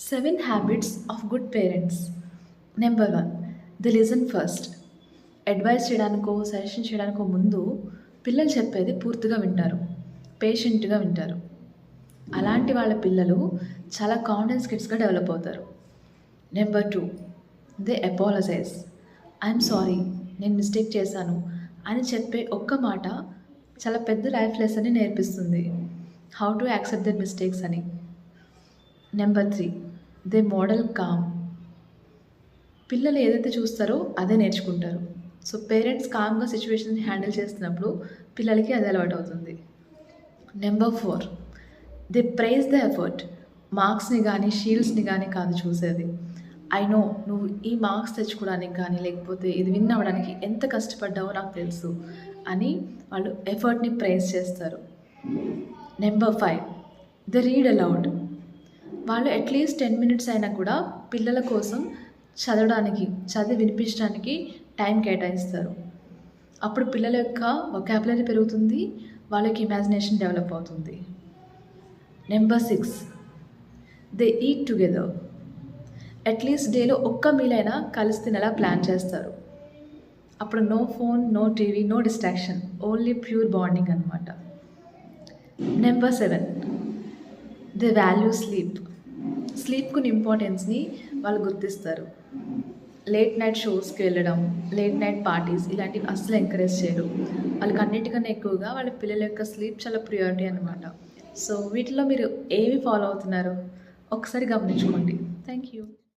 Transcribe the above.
7 habits of good parents. Number 1, the listen first. Advice చేయడానికో suggestion చేయడానికో ముందు పిల్లలు చెప్పేది పూర్తిగా వింటారు, పేషెంట్గా వింటారు. అలాంటి వాళ్ళ పిల్లలు చాలా కాన్ఫిడెన్స్ కిడ్స్గా డెవలప్ అవుతారు. Number 2, they apologize. I'm sorry, నేను మిస్టేక్ చేశాను అని చెప్పే ఒక్క మాట చాలా పెద్ద లైఫ్ లెసన్ని నేర్పిస్తుంది. How to accept their mistakes అని. Number 3, they model calm. పిల్లలు ఏదైతే చూస్తారో అదే నేర్చుకుంటారు. సో పేరెంట్స్ కామ్గా సిచ్యువేషన్ని హ్యాండిల్ చేస్తున్నప్పుడు పిల్లలకి అది అలవాటు అవుతుంది. Number 4, they praise the effort. మార్క్స్ని కానీ షీల్డ్స్ని కానీ కాదు చూసేది. ఐ నో నువ్వు ఈ మార్క్స్ తెచ్చుకోవడానికి కానీ లేకపోతే ఇది విన్ అవ్వడానికి ఎంత కష్టపడ్డావో నాకు తెలుసు అని వాళ్ళు ఎఫర్ట్ని ప్రైజ్ చేస్తారు. Number 5, they read allowed. వాళ్ళు అట్లీస్ట్ 10 minutes అయినా కూడా పిల్లల కోసం చదివి వినిపించడానికి టైం కేటాయిస్తారు. అప్పుడు పిల్లల యొక్క వొకాబులరీ పెరుగుతుంది, వాళ్ళకి ఇమాజినేషన్ డెవలప్ అవుతుంది. Number 6, they eat together. At least డేలో ఒక్క మీల్ అయినా కలిసి తినేలా ప్లాన్ చేస్తారు. అప్పుడు no phone, no TV, no distraction, only pure bonding అనమాట. Number 7, they value sleep. స్లీప్కున్న ఇంపార్టెన్స్ని వాళ్ళు గుర్తిస్తారు. లేట్ నైట్ షోస్కి వెళ్ళడం, లేట్ నైట్ పార్టీస్ ఇలాంటివి అస్సలు ఎంకరేజ్ చేయరు. వాళ్ళకి అన్నిటికన్నా ఎక్కువగా వాళ్ళ పిల్లల యొక్క స్లీప్ చాలా ప్రియారిటీ అనమాట. సో వీటిలో మీరు ఏవి ఫాలో అవుతున్నారు ఒకసారి గమనించుకోండి. Thank you.